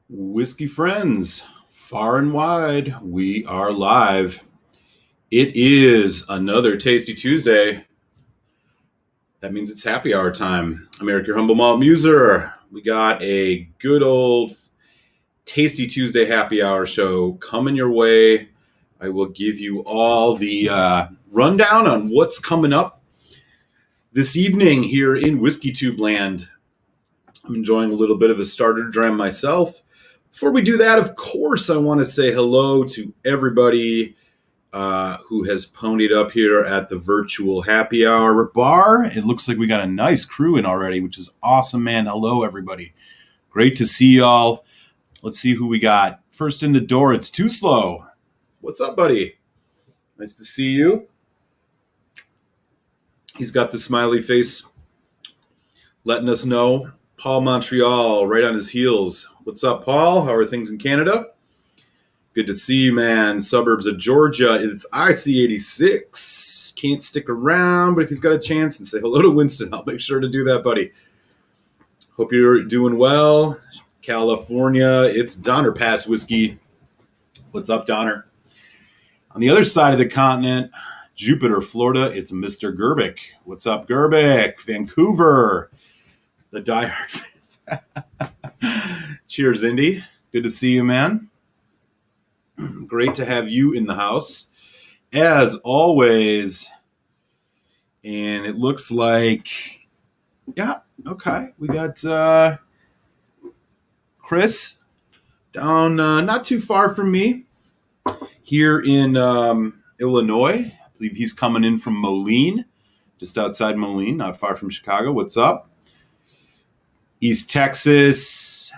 Whiskey friends, far and wide, we are live. It is another Tasty Tuesday. That means it's happy hour time. I'm Eric, your humble malt muser. We got a good old Tasty Tuesday happy hour show coming your way. I will give you all the rundown on what's coming up this evening here in Whiskey Tube land. I'm enjoying a little bit of a starter dram myself. Before we do that, of course, I want to say hello to everybody who has ponied up here at the virtual happy hour bar. It looks like we got a nice crew in already, which is awesome, man. Hello, everybody. Great to see y'all. Let's see who we got. First in the door, it's Too Slow. What's up, buddy? Nice to see you. He's got the smiley face letting us know. Paul Montreal, right on his heels. What's up, Paul? How are things in Canada? Good to see you, man. Suburbs of Georgia. It's IC86. Can't stick around, but if he's got a chance, and say hello to Winston, I'll make sure to do that, buddy. Hope you're doing well. California, it's Donner Pass Whiskey. What's up, Donner? On the other side of the continent, Jupiter, Florida, it's Mr. Gerbic. What's up, Gerbic? Vancouver. The diehard fans. Cheers, Indy. Good to see you, man. Great to have you in the house, as always. And it looks like, yeah, okay. We got Chris down not too far from me here in Illinois. I believe he's coming in from Moline, just outside Moline, not far from Chicago. What's up? East Texas.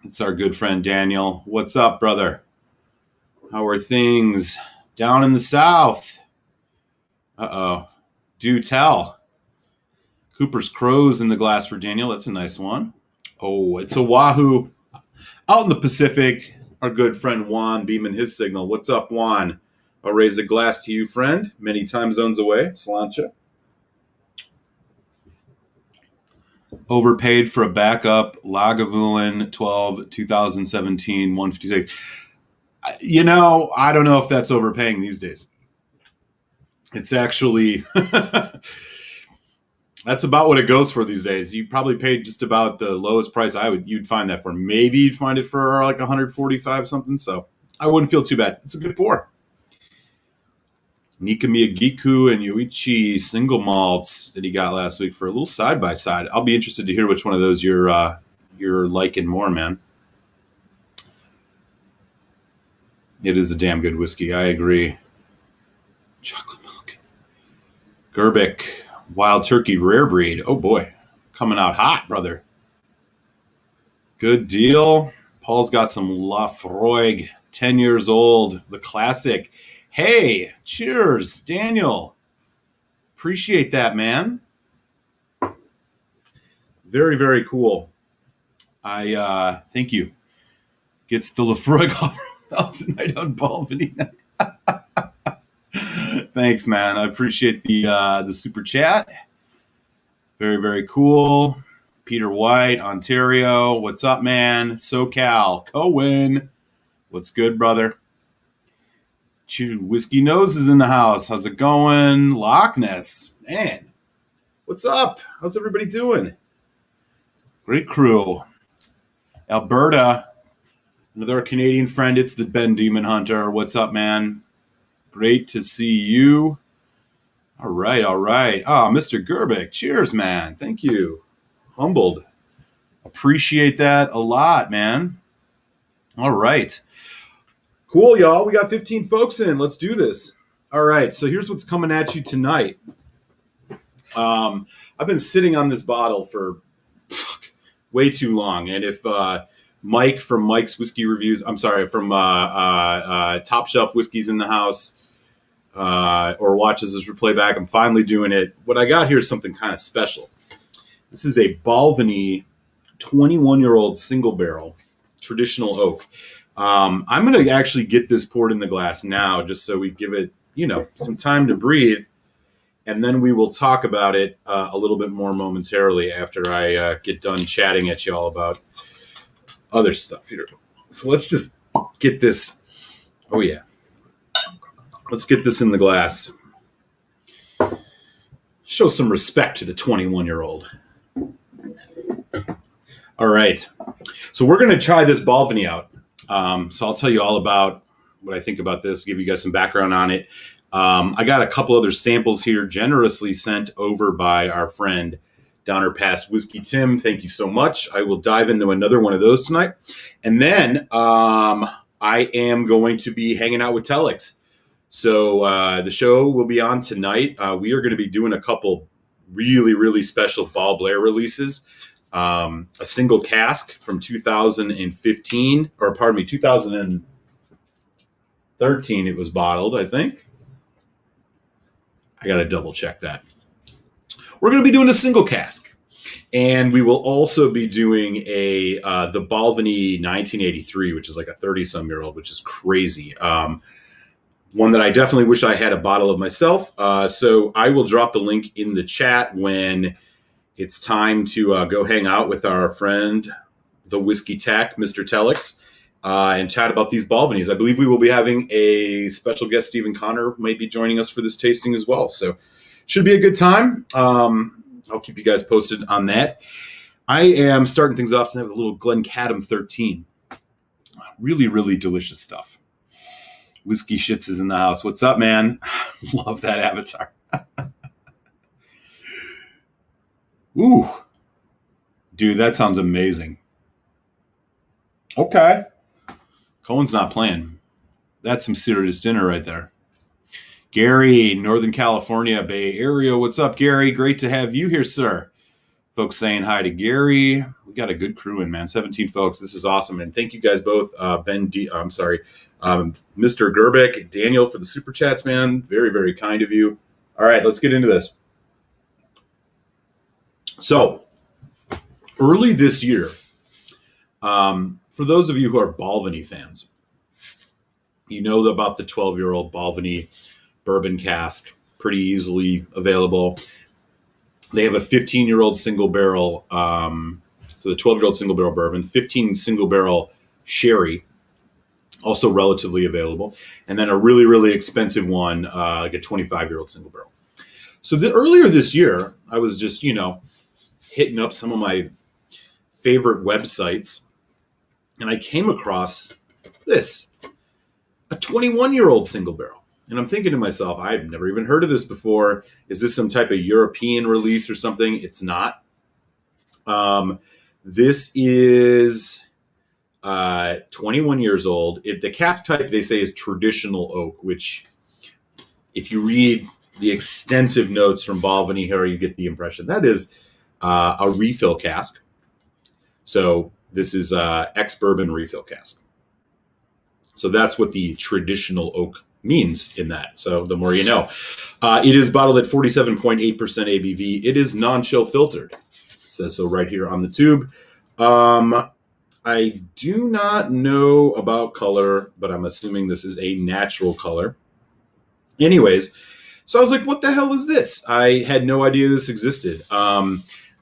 It's our good friend Daniel. What's up, brother? How are things down in the South? Uh-oh. Do tell. Cooper's Crows in the glass for Daniel. That's a nice one. Oh, it's Oahu. Out in the Pacific, our good friend Juan beaming his signal. What's up, Juan? I'll raise a glass to you, friend. Many time zones away. Sláinte. Overpaid for a backup Lagavulin 12 2017 156. You know, I don't know if that's overpaying these days. It's actually that's about what it goes for these days. You probably paid just about the lowest price you'd find that for. Maybe you'd find it for like 145 something. So I wouldn't feel too bad. It's a good pour. Nika Miyagiku and Yoichi single malts that he got last week for a little side by side. I'll be interested to hear which one of those you're liking more, man. It is a damn good whiskey. I agree. Chocolate milk. Gerbic Wild Turkey Rare Breed. Oh boy, coming out hot, brother. Good deal. Paul's got some Lafroig, 10 years old, the classic. Hey, cheers, Daniel. Appreciate that, man. Very, very cool. I thank you. Gets the Lafroig off tonight on Balvenie. Thanks, man. I appreciate the super chat. Very, very cool. Peter White, Ontario. What's up, man? SoCal. Cohen. What's good, brother? Whiskey Nose is in the house. How's it going? Loch Ness. Man, what's up? How's everybody doing? Great crew. Alberta. Another Canadian friend. It's the Ben Demon Hunter. What's up, man? Great to see you. All right, all right. Oh, Mr. Gerbic. Cheers, man. Thank you. Humbled. Appreciate that a lot, man. All right. Cool, y'all. We got 15 folks in. Let's do this. All right. So here's what's coming at you tonight. I've been sitting on this bottle for way too long. And if Mike from Mike's Whiskey Reviews, I'm sorry, from Top Shelf Whiskey's in the house or watches this replay back, I'm finally doing it. What I got here is something kind of special. This is a Balvenie 21-year-old single barrel, traditional oak. I'm going to actually get this poured in the glass now just so we give it, some time to breathe. And then we will talk about it a little bit more momentarily after I get done chatting at y'all about other stuff here. So let's just get this. Oh, yeah. Let's get this in the glass. Show some respect to the 21-year-old. All right. So we're going to try this Balvenie out. So I'll tell you all about what I think about this, give you guys some background on it. I got a couple other samples here generously sent over by our friend Downer Pass Whiskey Tim. Thank you so much. I will dive into another one of those tonight. And then I am going to be hanging out with Telex. So the show will be on tonight. We are going to be doing a couple really, really special Ball Blair releases. A single cask from 2015, or pardon me, 2013 it was bottled, I think. I got to double check that. We're going to be doing a single cask. And we will also be doing the Balvenie 1983, which is like a 30-some-year-old, which is crazy. One that I definitely wish I had a bottle of myself. So I will drop the link in the chat when it's time to go hang out with our friend, the Whiskey Tech, Mr. Telex, and chat about these Balvenies. I believe we will be having a special guest, Stephen Connor, might be joining us for this tasting as well. So should be a good time. I'll keep you guys posted on that. I am starting things off tonight with a little Glencadam 13. Really, really delicious stuff. Whiskey Shits is in the house. What's up, man? Love that avatar. Ooh. Dude, that sounds amazing. Okay. Cohen's not playing. That's some serious dinner right there. Gary, Northern California, Bay Area. What's up, Gary? Great to have you here, sir. Folks saying hi to Gary. We got a good crew in, man. 17 folks. This is awesome. And thank you guys both. Mr. Gerbeck, Daniel for the super chats, man. Very, very kind of you. All right, let's get into this. So, early this year, for those of you who are Balvenie fans, you know about the 12-year-old Balvenie bourbon cask, pretty easily available. They have a 15-year-old single barrel, so the 12-year-old single barrel bourbon, 15 single barrel sherry, also relatively available, and then a really, really expensive one, like a 25-year-old single barrel. So earlier this year, I was just, hitting up some of my favorite websites, and I came across this, a 21-year-old single barrel. And I'm thinking to myself, I've never even heard of this before. Is this some type of European release or something? It's not. This is 21 years old. The cask type, they say, is traditional oak, which if you read the extensive notes from Balvenie here, you get the impression that is a refill cask. So this is ex-bourbon refill cask. So that's what the traditional oak means in that. So the more you know. It is bottled at 47.8% ABV. It is non-chill filtered. It says so right here on the tube. I do not know about color, but I'm assuming this is a natural color. Anyways, so I was like, what the hell is this? I had no idea this existed.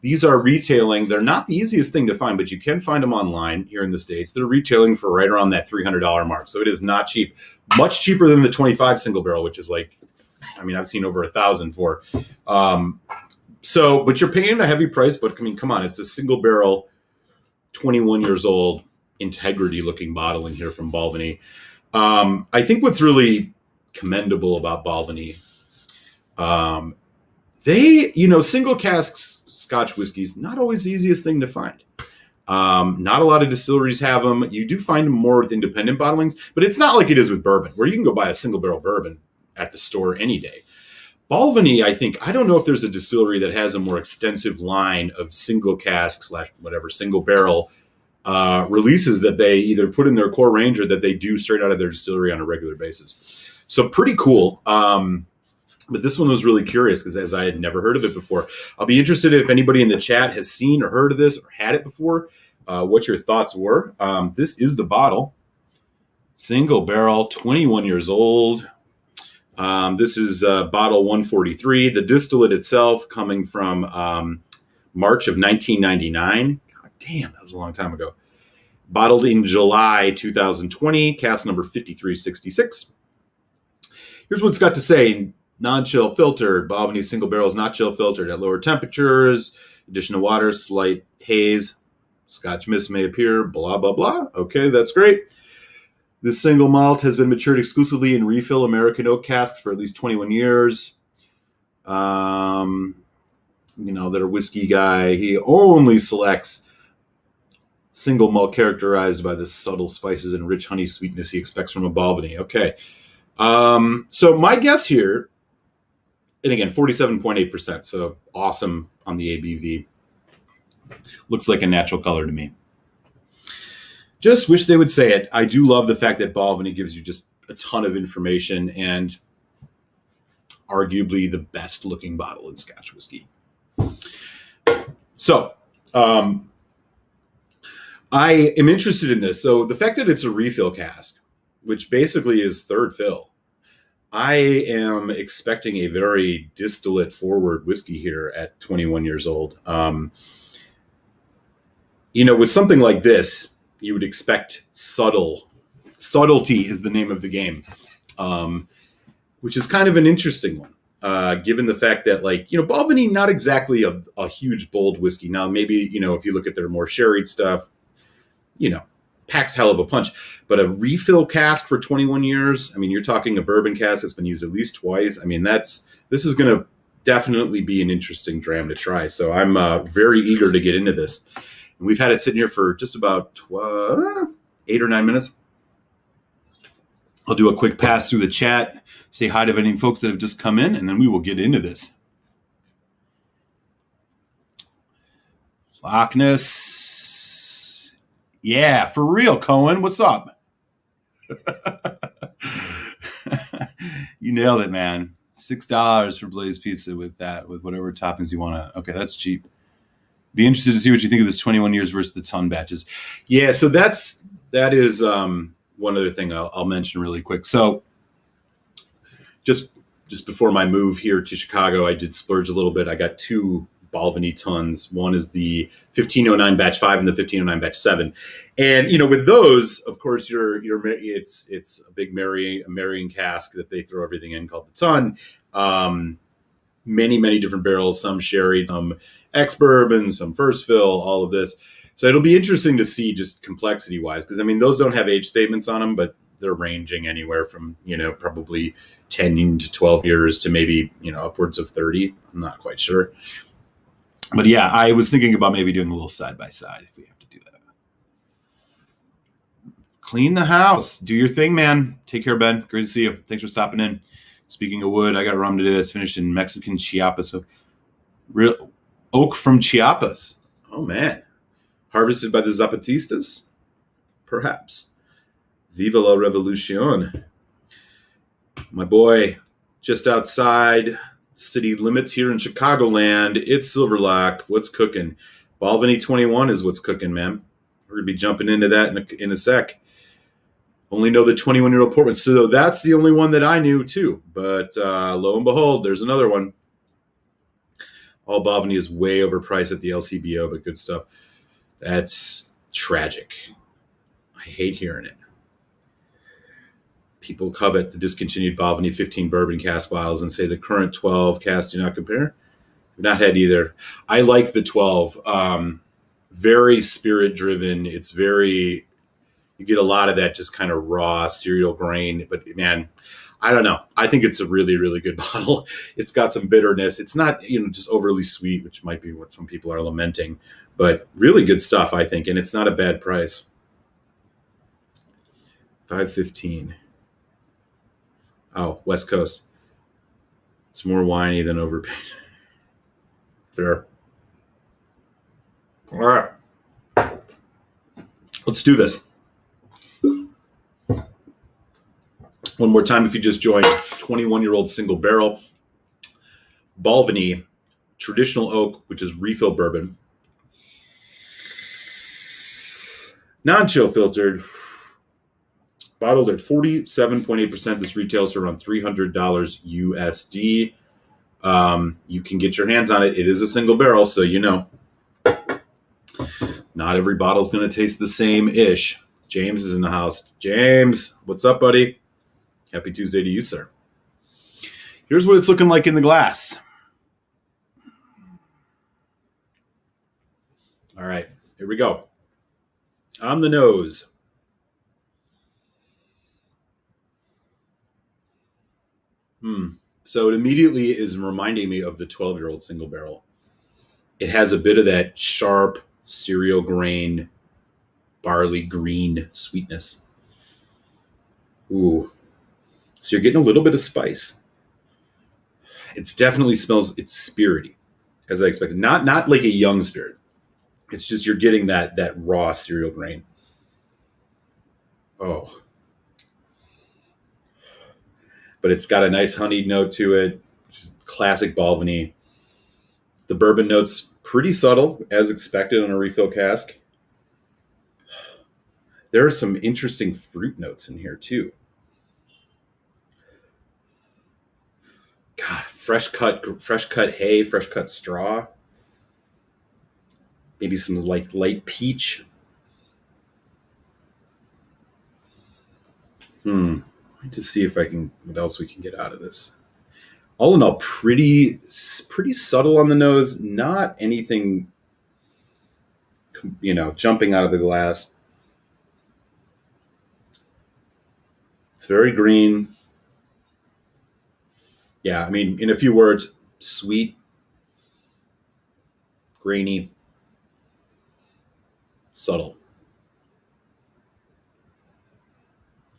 These are retailing. They're not the easiest thing to find, but you can find them online here in the States. They're retailing for right around that $300 mark. So it is not cheap. Much cheaper than the 25 single barrel, which is like, I've seen over 1,000 for. But you're paying a heavy price, but come on, it's a single barrel, 21 years old, integrity looking bottling here from Balvenie. I think what's really commendable about Balvenie, single casks Scotch whiskeys, not always the easiest thing to find. Not a lot of distilleries have them. You do find them more with independent bottlings, but it's not like it is with bourbon, where you can go buy a single barrel bourbon at the store any day. Balvenie, I don't know if there's a distillery that has a more extensive line of single cask / single barrel releases that they either put in their core range or that they do straight out of their distillery on a regular basis. So pretty cool. But this one was really curious because as I had never heard of it before. I'll be interested if anybody in the chat has seen or heard of this or had it before, what your thoughts were. This is the bottle. Single barrel, 21 years old. This is bottle 143. The distillate itself coming from March of 1999. God damn, that was a long time ago. Bottled in July 2020, cask number 5366. Here's what it's got to say. Non-chill filtered. Balvenie single barrels, not chill filtered at lower temperatures. Addition of water, slight haze. Scotch mist may appear, blah, blah, blah. Okay, that's great. This single malt has been matured exclusively in refill American oak casks for at least 21 years. That a whiskey guy, he only selects single malt characterized by the subtle spices and rich honey sweetness he expects from a Balvenie. Okay. So my guess here, and again, 47.8%. So awesome on the ABV. Looks like a natural color to me. Just wish they would say it. I do love the fact that Balvenie gives you just a ton of information and arguably the best looking bottle in Scotch whiskey. So, I am interested in this. So the fact that it's a refill cask, which basically is third fill, I am expecting a very distillate forward whiskey here at 21 years old. With something like this, you would expect subtlety is the name of the game, which is kind of an interesting one, given the fact that, Balvenie, not exactly a huge, bold whiskey. Now, maybe, if you look at their more sherried stuff, packs hell of a punch. But a refill cask for 21 years, you're talking a bourbon cask that's been used at least twice. this is going to definitely be an interesting dram to try. So I'm very eager to get into this. And we've had it sitting here for just about 8 or 9 minutes. I'll do a quick pass through the chat, say hi to any folks that have just come in, and then we will get into this. Loch Ness. Yeah, for real, Cohen. What's up? You nailed it, man. $6 for Blaze Pizza with whatever toppings you want to. Okay, that's cheap. Be interested to see what you think of this 21 years versus the ton batches. Yeah, so that is one other thing I'll mention really quick. So just before my move here to Chicago, I did splurge a little bit. I got 2 Balvenie tons. One is the 1509 batch 5 and the 1509 batch 7. And, with those, of course, it's a big marrying cask that they throw everything in called the ton. Many, many different barrels, some sherry, some ex-bourbon, some first fill, all of this. So it'll be interesting to see just complexity-wise, because, those don't have age statements on them, but they're ranging anywhere from, probably 10 to 12 years to maybe, upwards of 30. I'm not quite sure. But yeah, I was thinking about maybe doing a little side-by-side if we have to do that. Clean the house. Do your thing, man. Take care, Ben. Great to see you. Thanks for stopping in. Speaking of wood, I got rum today that's finished in Mexican Chiapas. So, real oak from Chiapas. Oh, man. Harvested by the Zapatistas? Perhaps. Viva la Revolucion. My boy, just outside city limits here in Chicagoland, it's Silverlock. What's cooking? Balvenie 21 is what's cooking, man. We're going to be jumping into that in a sec. Only know the 21-year-old Portman. So that's the only one that I knew, too. But lo and behold, there's another one. All Balvenie is way overpriced at the LCBO, but good stuff. That's tragic. I hate hearing it. People covet the discontinued Balvenie 15 bourbon cask bottles and say the current 12 casks do not compare. We've not had either. I like the 12. Very spirit-driven. It's very... You get a lot of that just kind of raw cereal grain. But, man, I don't know. I think it's a really, really good bottle. It's got some bitterness. It's not, just overly sweet, which might be what some people are lamenting. But really good stuff, I think. And it's not a bad price. $5.15. Oh, West Coast. It's more whiny than overpaid. Fair. All right. Let's do this. One more time, if you just joined, 21-year-old single barrel. Balvenie, traditional oak, which is refill bourbon. Non-chill filtered. Bottled at 47.8%. This retails for around $300 USD. You can get your hands on it. It is a single barrel, so you know. Not every bottle's going to taste the same-ish. James is in the house. James, what's up, buddy? Happy Tuesday to you, sir. Here's what it's looking like in the glass. All right, here we go. On the nose. So it immediately is reminding me of the 12-year-old single barrel. It has a bit of that sharp cereal grain, barley green sweetness. Ooh. So you're getting a little bit of spice. It definitely smells, it's spirity, as I expected. Not like a young spirit. It's just you're getting that raw cereal grain. Oh. But it's got a nice honeyed note to it, which is classic Balvenie. The bourbon note's pretty subtle, as expected on a refill cask. There are some interesting fruit notes in here, too. God, fresh cut hay, fresh cut straw. Maybe some like light peach. To see if I can, what else we can get out of this. All in all, pretty subtle on the nose. Not anything, jumping out of the glass. It's very green. Yeah, I mean, in a few words, sweet, grainy, subtle.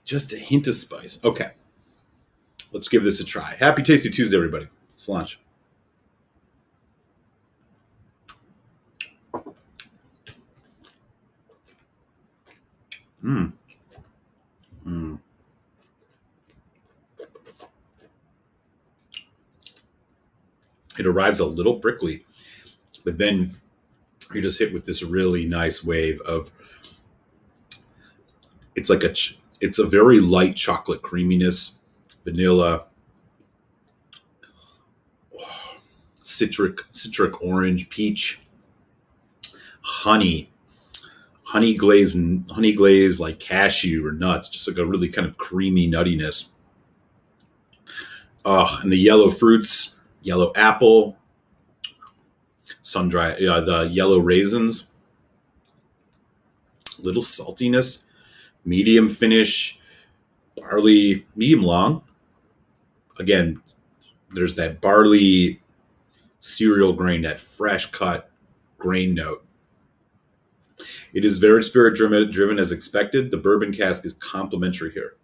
Just a hint of spice. Okay. Let's give this a try. Happy Tasty Tuesday, everybody. Let's launch. It arrives a little prickly, but then you're just hit with this really nice wave of, it's a very light chocolate creaminess, vanilla, citric orange, peach, honey glaze like cashew or nuts, just like a really kind of creamy nuttiness. And the yellow fruits, yellow apple, sun-dried, the yellow raisins, little saltiness, medium finish, barley, medium long. Again, there's that barley cereal grain, that fresh cut grain note. It is very spirit driven as expected. The bourbon cask is complementary here.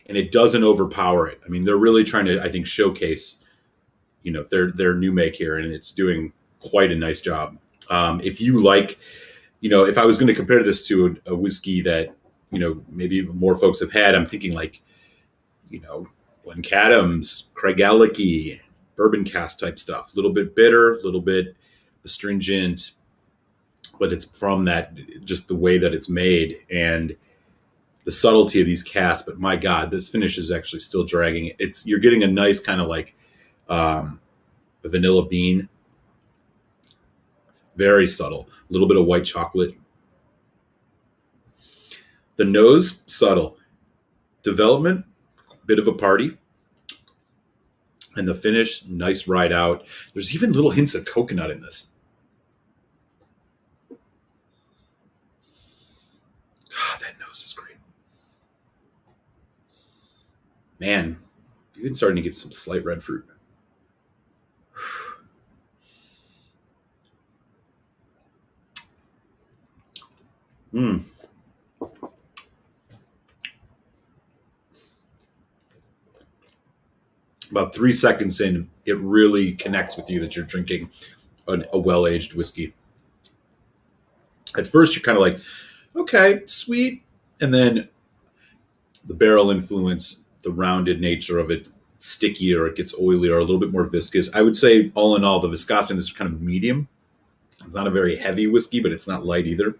And it doesn't overpower it. I mean, they're really trying to, I think, showcase, their new make here, and it's doing quite a nice job. If you like, if I was going to compare this to a whiskey that, maybe more folks have had, I'm thinking like, Glencadam's, Craigellachie, bourbon cask type stuff. A little bit bitter, a little bit astringent, but it's from that, just the way that it's made and the subtlety of these casks. But my God, this finish is actually still dragging it. You're getting a nice kind of like a vanilla bean, very subtle, a little bit of white chocolate. The nose, subtle. Development, bit of a party. And the finish, nice ride out. There's even little hints of coconut in this. God, that nose is great. Man, even starting to get some slight red fruit. About 3 seconds in, it really connects with you that you're drinking a well-aged whiskey. At first, you're kind of like, okay, sweet. And then the barrel influence, the rounded nature of it, stickier, it gets oilier, a little bit more viscous. I would say, all in all, the viscosity is kind of medium. It's not a very heavy whiskey, but it's not light either.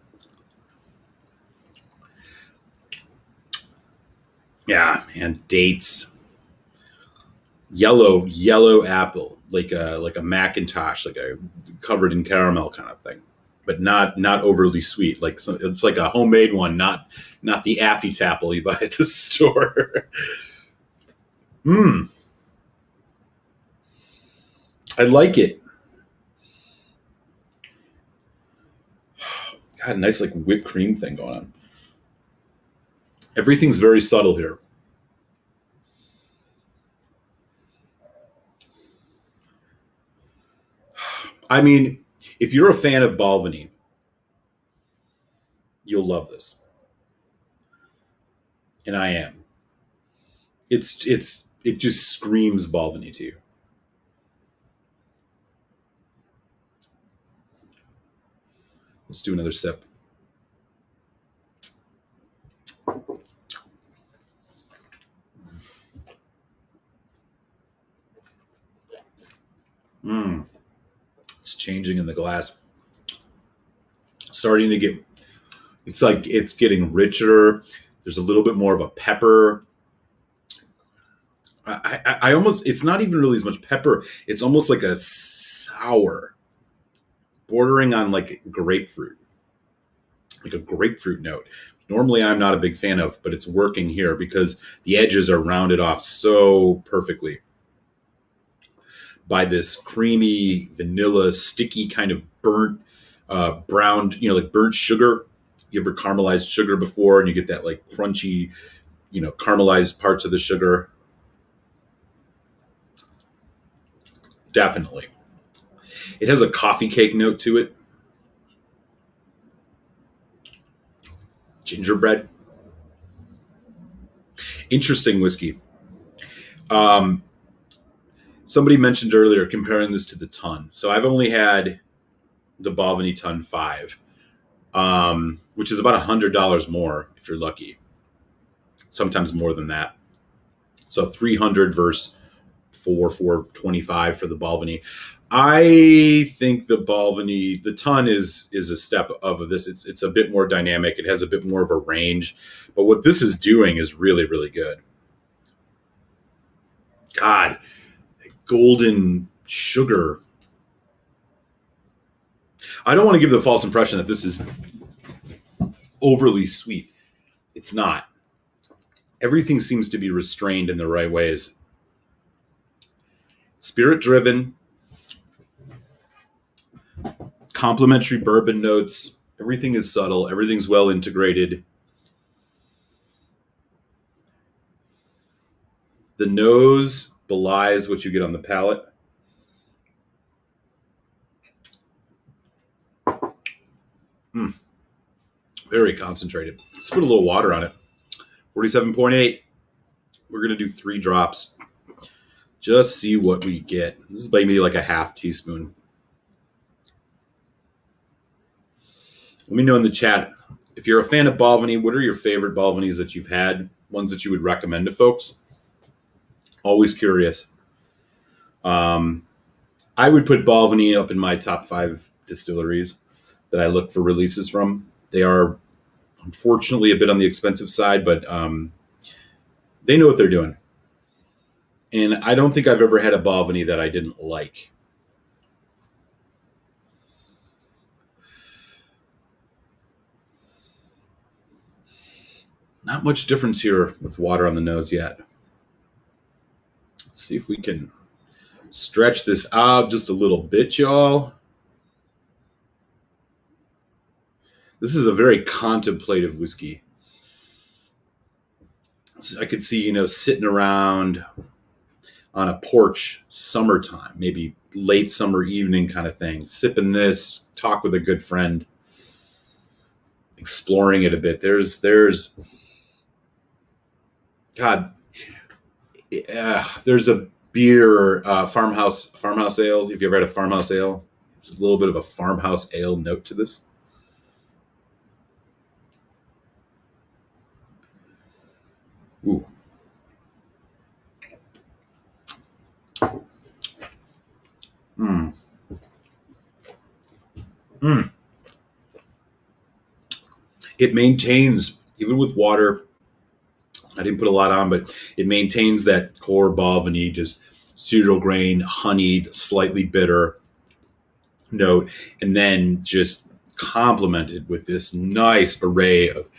Yeah, man, dates. Yellow apple. like a Macintosh, like a covered in caramel kind of thing, but not overly sweet. Like it's like a homemade one, not the Affy Tapple you buy at the store. I like it. Got a nice like whipped cream thing going on. Everything's very subtle here. I mean, if you're a fan of Balvenie, you'll love this. And I am. It just screams Balvenie to you. Let's do another sip. It's changing in the glass. Starting to get, it's like it's getting richer. There's a little bit more of a pepper. I almost, it's not even really as much pepper. It's almost like a sour, bordering on like grapefruit, like a grapefruit note. Normally I'm not a big fan of, but it's working here because the edges are rounded off so perfectly by this creamy, vanilla, sticky kind of burnt, browned, like burnt sugar. You ever caramelized sugar before and you get that like crunchy, caramelized parts of the sugar? Definitely. It has a coffee cake note to it. Gingerbread. Interesting whiskey. Somebody mentioned earlier comparing this to the Ton. So I've only had the Balvenie Ton 5, which is about $100 more if you're lucky. Sometimes more than that. So 300 versus 425 for the Balvenie. I think the Balvenie, the Ton is a step of this. It's a bit more dynamic. It has a bit more of a range. But what this is doing is really, really good. God, golden sugar. I don't want to give the false impression that this is overly sweet. It's not. Everything seems to be restrained in the right ways. Spirit driven, complementary bourbon notes. Everything is subtle. Everything's well integrated. The nose belies what you get on the palate. Very concentrated. Let's put a little water on it. 47.8. We're going to do 3 drops. Just see what we get. This is maybe like a half teaspoon. Let me know in the chat. If you're a fan of Balvenie, what are your favorite Balvenies that you've had? Ones that you would recommend to folks? Always curious. I would put Balvenie up in my top 5 distilleries that I look for releases from. They are unfortunately a bit on the expensive side, but they know what they're doing. And I don't think I've ever had a Balvenie that I didn't like. Not much difference here with water on the nose yet. Let's see if we can stretch this out just a little bit, y'all. This is a very contemplative whiskey. So I could see, sitting around on a porch, summertime, maybe late summer evening kind of thing, sipping this, talk with a good friend, exploring it a bit. There's a beer, farmhouse ale. If you ever had a farmhouse ale, there's a little bit of a farmhouse ale note to this. Ooh. It maintains, even with water, I didn't put a lot on, but it maintains that core Balvenie, just cereal grain, honeyed, slightly bitter note, and then just complemented with this nice array of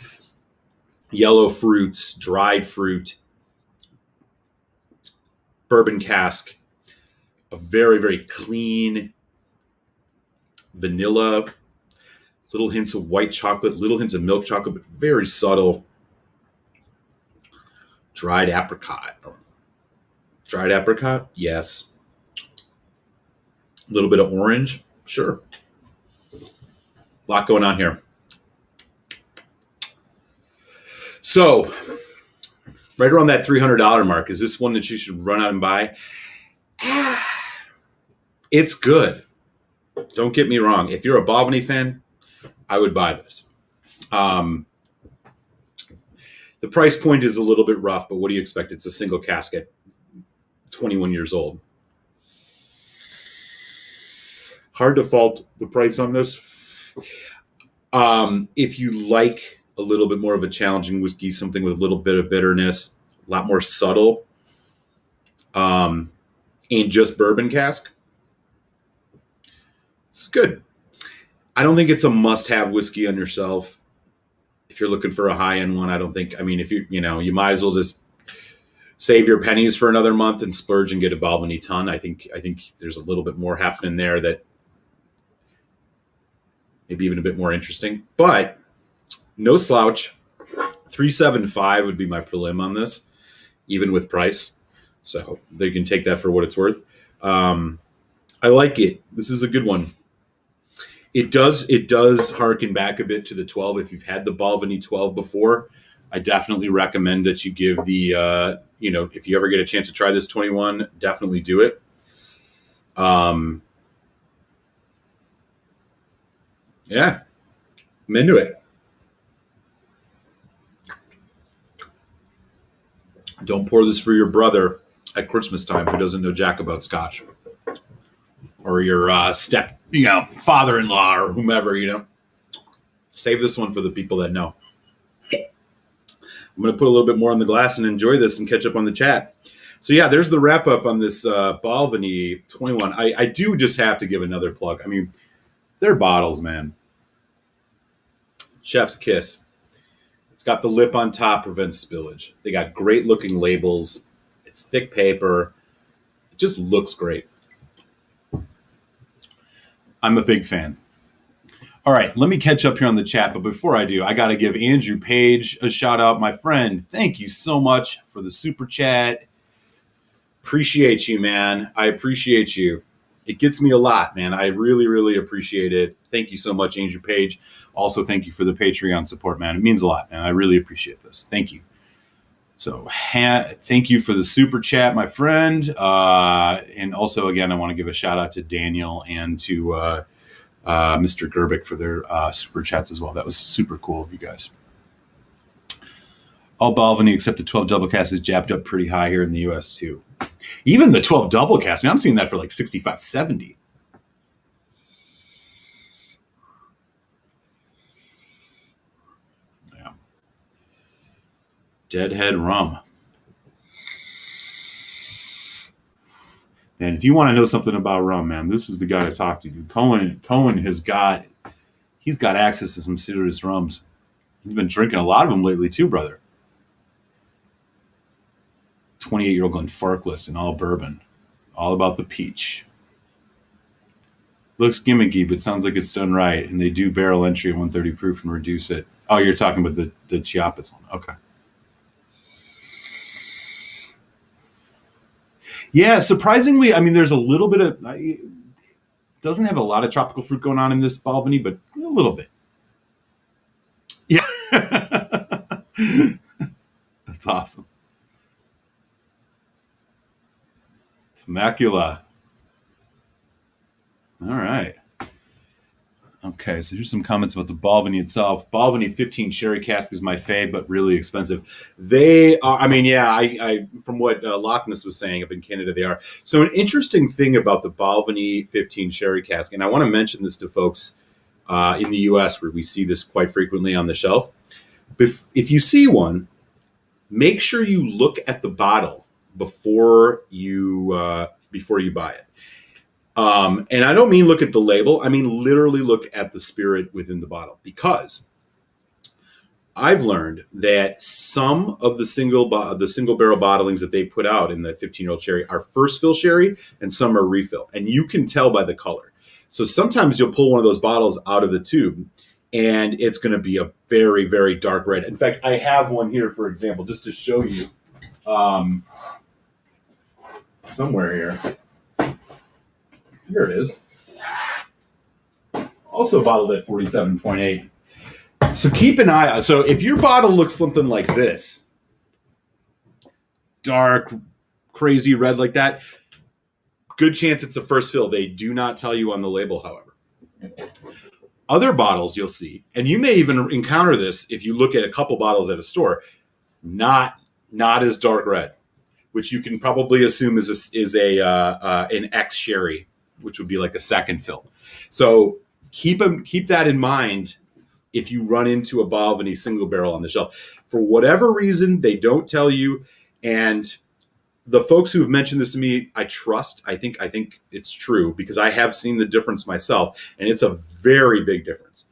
yellow fruits, dried fruit, bourbon cask, a very, very clean vanilla, little hints of white chocolate, little hints of milk chocolate, but very subtle dried apricot. Dried apricot? Yes. A little bit of orange? Sure. A lot going on here. So, right around that $300 mark, is this one that you should run out and buy? It's good. Don't get me wrong. If you're a Balvenie fan, I would buy this. The price point is a little bit rough, but what do you expect? It's a single casket, 21 years old. Hard to fault the price on this. If you like a little bit more of a challenging whiskey, something with a little bit of bitterness, a lot more subtle, and just bourbon cask, it's good. I don't think it's a must-have whiskey on your shelf. If you're looking for a high-end one, I don't think. I mean, if you might as well just save your pennies for another month and splurge and get a Balvenie ton. I think there's a little bit more happening there that maybe even a bit more interesting. But no slouch. $375 would be my prelim on this, even with price. So they can take that for what it's worth. I like it. This is a good one. It does harken back a bit to the 12. If you've had the Balvenie 12 before, I definitely recommend that you give the, if you ever get a chance to try this 21, definitely do it. Yeah, I'm into it. Don't pour this for your brother at Christmas time who doesn't know jack about scotch. Or your father-in-law or whomever, Save this one for the people that know. I'm going to put a little bit more on the glass and enjoy this and catch up on the chat. So, yeah, there's the wrap-up on this Balvenie 21. I do just have to give another plug. I mean, they're bottles, man. Chef's kiss. It's got the lip on top, prevents spillage. They got great-looking labels. It's thick paper. It just looks great. I'm a big fan. All right, let me catch up here on the chat. But before I do, I got to give Andrew Page a shout out. My friend, thank you so much for the super chat. Appreciate you, man. I appreciate you. It gets me a lot, man. I really, really appreciate it. Thank you so much, Andrew Page. Also, thank you for the Patreon support, man. It means a lot, man. I really appreciate this. Thank you. So thank you for the super chat, my friend. And also, again, I want to give a shout out to Daniel and to Mr. Gerbic for their super chats as well. That was super cool of you guys. All Balvenie except the 12 double cast is jabbed up pretty high here in the U.S. too. Even the 12 double cast, man, I'm seeing that for like 65, 70. Deadhead rum. Man, if you want to know something about rum, man, this is the guy to talk to. Cohen has got access to some serious rums. He's been drinking a lot of them lately too, brother. 28-year-old Glenfarclas and all bourbon. All about the peach. Looks gimmicky, but sounds like it's done right. And they do barrel entry at 130 proof and reduce it. Oh, you're talking about the Chiapas one. Okay. Yeah, surprisingly, I mean, there's a little bit of... It doesn't have a lot of tropical fruit going on in this Balvenie, but a little bit. Yeah. That's awesome. Temecula. All right. Okay, so here's some comments about the Balvenie itself. Balvenie 15 sherry cask is my fave, but really expensive. They are, I mean, yeah, I from what Loch Ness was saying up in Canada, they are. So an interesting thing about the Balvenie 15 sherry cask, and I want to mention this to folks in the U.S. where we see this quite frequently on the shelf. If you see one, make sure you look at the bottle before you buy it. And I don't mean look at the label. I mean literally look at the spirit within the bottle, because I've learned that some of the single barrel bottlings that they put out in the 15-year-old sherry are first fill sherry, and some are refill, and you can tell by the color. So sometimes you'll pull one of those bottles out of the tube, and it's going to be a very, very dark red. In fact, I have one here, for example, just to show you. Somewhere here. Here it is. Also bottled at 47.8. So keep an eye out. So if your bottle looks something like this, dark, crazy red like that, good chance it's a first fill. They do not tell you on the label, however. Other bottles you'll see, and you may even encounter this if you look at a couple bottles at a store, not as dark red, which you can probably assume is an X sherry, which would be like a second fill. So keep that in mind if you run into a Balvenie single barrel on the shelf. For whatever reason, they don't tell you. And the folks who have mentioned this to me, I trust. I think it's true, because I have seen the difference myself, and it's a very big difference.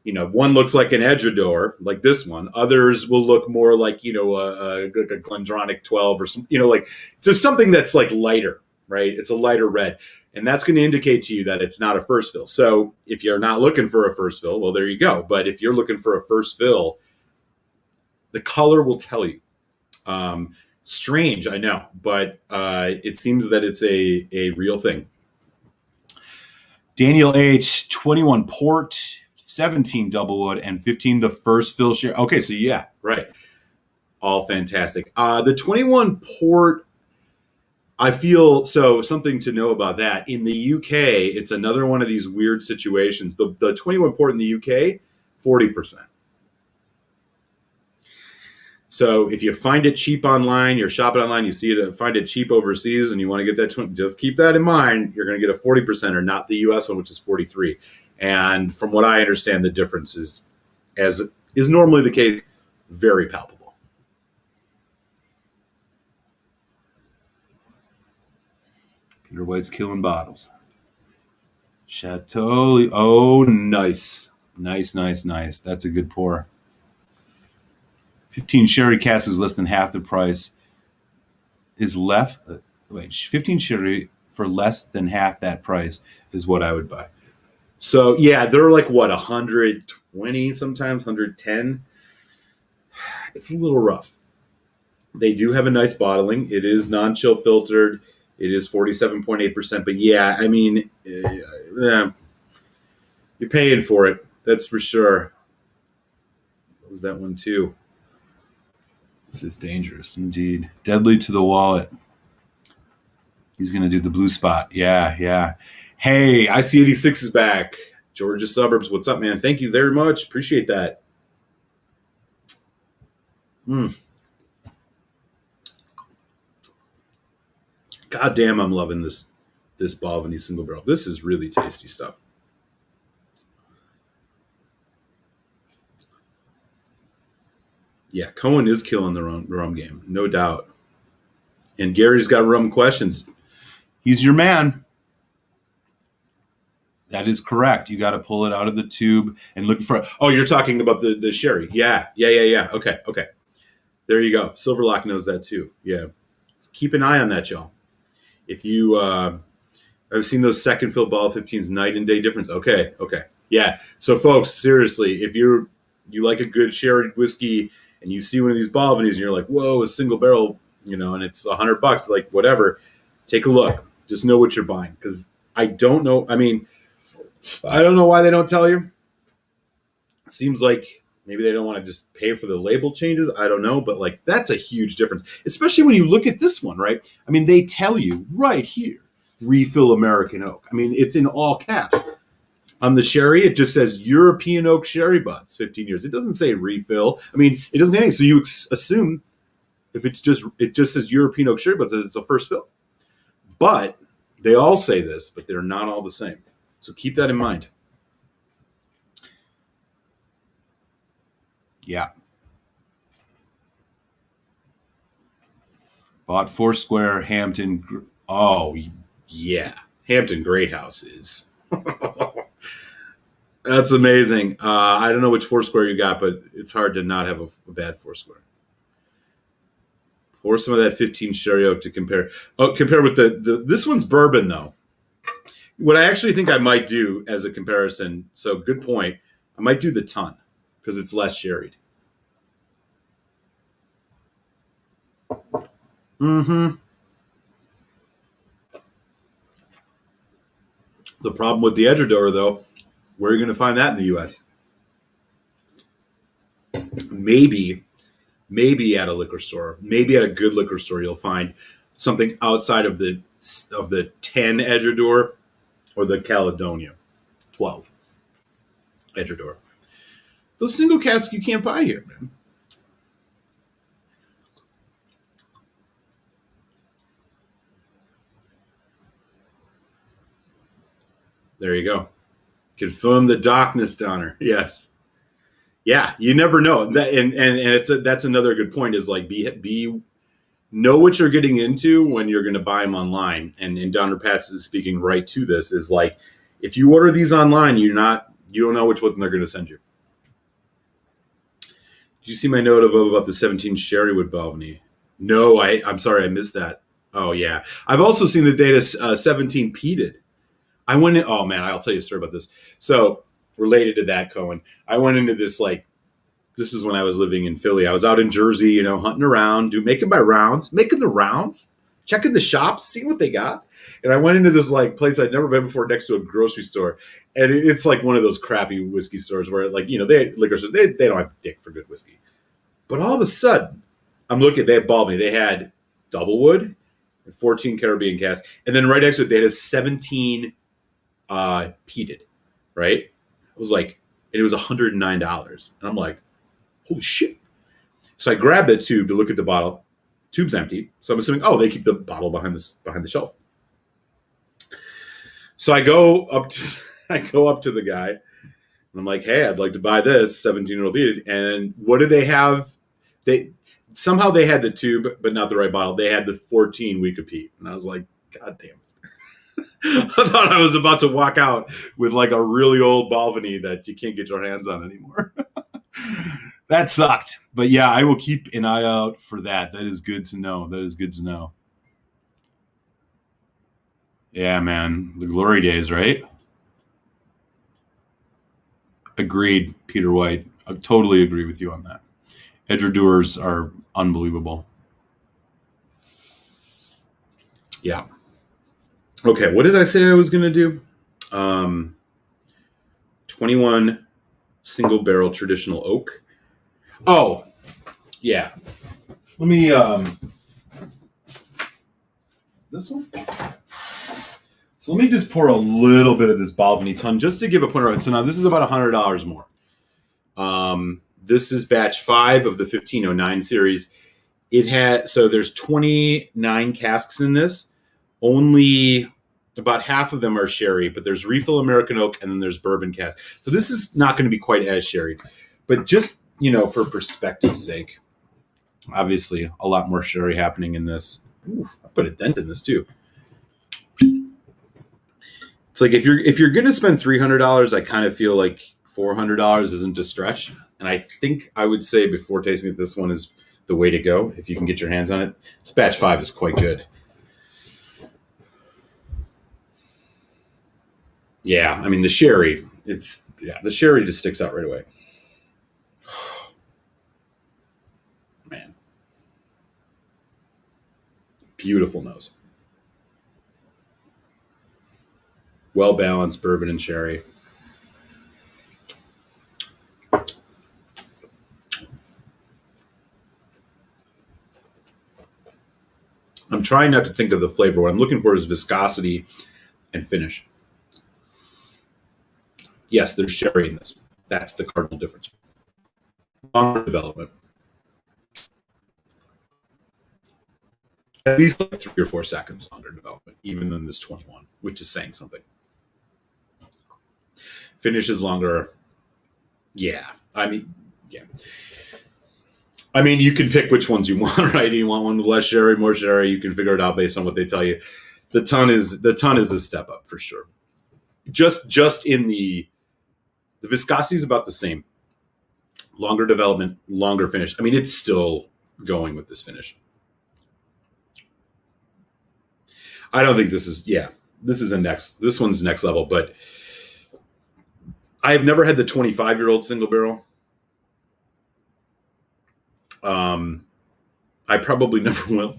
One looks like an Edgeador, like this one. Others will look more like, a Glendronach 12 or something, like just something that's like lighter, right? It's a lighter red. And that's going to indicate to you that it's not a first fill. So if you're not looking for a first fill, well, there you go. But if you're looking for a first fill, the color will tell you. Strange, I know, but it seems that it's a real thing. Daniel H, 21 port, 17 double wood, and 15 the first fill share. Okay, so yeah, right. All fantastic. The 21 port, I feel, so something to know about that. In the UK, it's another one of these weird situations. The 21 port in the UK, 40%. So if you find it cheap online, you're shopping online, you see it, find it cheap overseas, and you want to get that, just keep that in mind. You're going to get a 40%, or not the US one, which is 43. And from what I understand, the difference is, as is normally the case, very palpable. Peter White's killing bottles. Chateau. Oh, nice. Nice. That's a good pour. 15 sherry cask is less than half the price. 15 sherry for less than half that price is what I would buy. So yeah, they're like what, 120 sometimes, 110. It's a little rough. They do have a nice bottling. It is non-chill filtered. It is 47.8%. But yeah, I mean, you're paying for it. That's for sure. What was that one too? This is dangerous indeed. Deadly to the wallet. He's going to do the blue spot. Yeah. Hey, IC86 is back. Georgia Suburbs. What's up, man? Thank you very much. Appreciate that. God damn, I'm loving this Balvenie single barrel. This is really tasty stuff. Yeah, Cohen is killing the rum game, no doubt. And Gary's got rum questions. He's your man. That is correct. You got to pull it out of the tube and look for it. Oh, you're talking about the sherry. Yeah. Okay. There you go. Silverlock knows that too. Yeah. So keep an eye on that, y'all. If you, I've seen those second fill ball 15s, night and day difference. Okay. Yeah. So folks, seriously, if you like a good sherry whiskey and you see one of these Balvenies and you're like, whoa, a single barrel, and it's $100, like whatever, take a look. Just know what you're buying. Because I don't know. I mean, I don't know why they don't tell you. It seems like maybe they don't want to just pay for the label changes. I don't know. But like, that's a huge difference, especially when you look at this one, right? I mean, they tell you right here, refill American oak. I mean, it's in all caps. On the sherry, it just says European oak sherry butts, 15 years. It doesn't say refill. I mean, it doesn't say anything. So you assume if it just says European oak sherry butts, it's a first fill. But they all say this, but they're not all the same. So keep that in mind. Yeah. Bought Foursquare, Hampton. Oh, yeah. Hampton Great House is. That's amazing. I don't know which Foursquare you got, but it's hard to not have a bad Foursquare. Or some of that 15 sherry oak to compare. Oh, compare with the this one's bourbon though. What I actually think I might do as a comparison. So good point. I might do the ton because it's less sherried. Mm-hmm. The problem with the Edredor, though, where are you going to find that in the U.S.? Maybe, maybe at a liquor store, maybe at a good liquor store, you'll find something outside of the 10 Edredor or the Caledonia 12 Edredor. Those single casks you can't buy here, man. There you go. Confirm the darkness, Donner. Yes. Yeah, you never know. That and that's another good point is like be know what you're getting into when you're going to buy them online. And Donner Pass is speaking right to this is like if you order these online, you don't know which one they're going to send you. Did you see my note about the 17 Sherrywood Balvenie? No, I'm sorry, I missed that. Oh yeah, I've also seen the data 17 peated. I went in, oh man, I'll tell you a story about this. So related to that, Cohen, I went into this this is when I was living in Philly. I was out in Jersey, hunting around, making the rounds, checking the shops, seeing what they got. And I went into this place I'd never been before next to a grocery store. And it's like one of those crappy whiskey stores where liquor stores, they don't have dick for good whiskey. But all of a sudden, I'm looking, they had Balvenie. They had Doublewood, 14 Caribbean casks. And then right next to it, they had a 17 peated, right? It was it was $109. And I'm like, holy shit. So I grabbed the tube to look at the bottle. Tube's empty. So I'm assuming, they keep the bottle behind the shelf. So I go up to the guy and I'm like, hey, I'd like to buy this 17-year-old peated. And what do they have? Somehow they had the tube, but not the right bottle. They had the 14 we could peat. And I was like, God damn it. I thought I was about to walk out with a really old Balvenie that you can't get your hands on anymore. That sucked. But yeah, I will keep an eye out for that. That is good to know. Yeah, man. The glory days, right? Agreed, Peter White. I totally agree with you on that. Edredors are unbelievable. Yeah. Okay, what did I say I was going to do? 21 single barrel traditional oak. Oh, yeah. Let me, this one? So let me just pour a little bit of this Balvenie ton just to give a point around. So now this is about $100 more. This is batch 5 of the 1509 series. So there's 29 casks in this. Only about half of them are sherry, but there's refill American oak and then there's bourbon cask. So this is not going to be quite as sherry, but just, for perspective's sake, obviously a lot more sherry happening in this. Ooh, I put a dent in this too. It's like if you're going to spend $300, I kind of feel like $400 isn't a stretch. And I think I would say before tasting it, this one is the way to go if you can get your hands on it. This batch 5 is quite good. Yeah, I mean the sherry, the sherry just sticks out right away. Man. Beautiful nose. Well balanced bourbon and sherry. I'm trying not to think of the flavor. What I'm looking for is viscosity and finish. Yes, there's sherry in this. That's the cardinal difference. Longer development. At least 3 or 4 seconds longer development, even than this 21, which is saying something. Finish is longer. Yeah. I mean, yeah. I mean, you can pick which ones you want, right? Do you want one with less sherry, more sherry? You can figure it out based on what they tell you. The ton is a step up for sure. Just in the viscosity is about the same. Longer development, longer finish. I mean, it's still going with this finish. I don't think this is this one's next level, but I have never had the 25-year-old single barrel. I probably never will,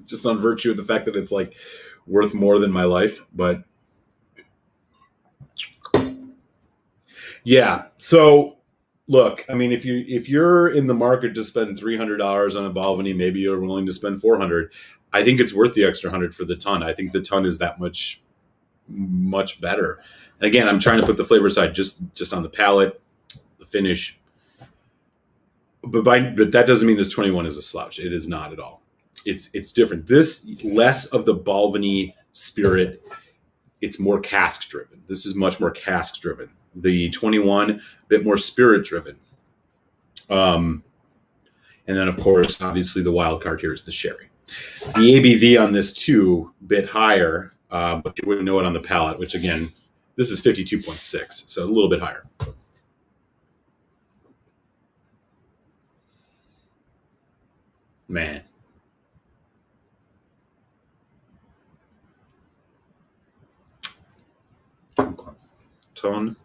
just on virtue of the fact that it's like worth more than my life. But yeah, so look, I mean, if you're in the market to spend $300 on a Balvenie, maybe you're willing to spend $400. I think it's worth the extra 100 for the ton. I think the ton is that much better. And again, I'm trying to put the flavor side just on the palate, the finish. But that doesn't mean this 21 is a slouch. It is not at all. It's different. This less of the Balvenie spirit. It's more cask driven. This is much more cask driven. The 21 a bit more spirit driven. And then of course, obviously the wild card here is the sherry. The ABV on this too, a bit higher, but you wouldn't know it on the palate. Which again, this is 52.6, so a little bit higher. Man. Tone.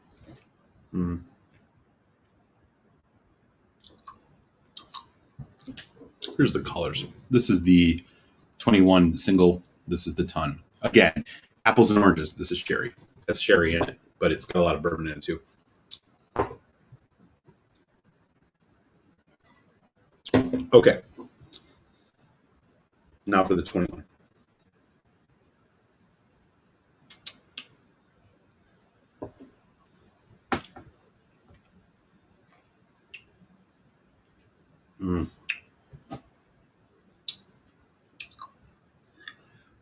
Here's the colors. This is the 21 single. This is the ton. Again, apples and oranges. This is sherry. That's sherry in it, but it's got a lot of bourbon in it too. Okay. Now for the 21.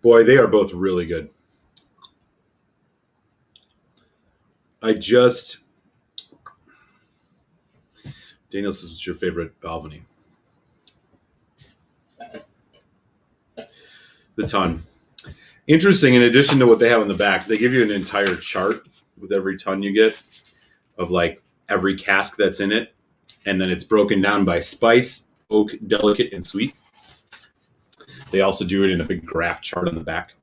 Boy, they are both really good. Daniel says, what's your favorite Balvenie? The ton. Interesting, in addition to what they have in the back, they give you an entire chart with every ton you get of like every cask that's in it. And then it's broken down by spice, oak, delicate, and sweet. They also do it in a big graph chart on the back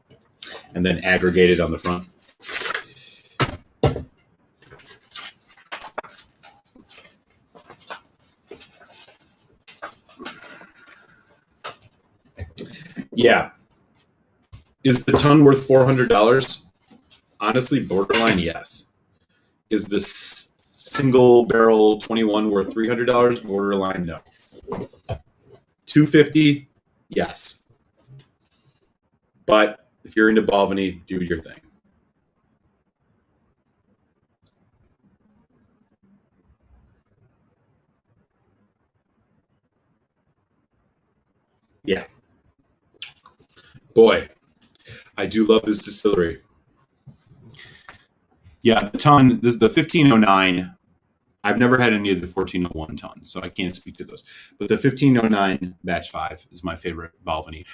and then aggregated on the front. Yeah. Is the ton worth $400? Honestly, borderline, yes. Is the single barrel 21 worth $300? Borderline, no. $250? Yes. But if you're into Balvenie, do your thing. Yeah. Boy, I do love this distillery. Yeah, the ton, this is the 1509. I've never had any of the 1401 tons, so I can't speak to those. But the 1509 batch 5 is my favorite Balvenie.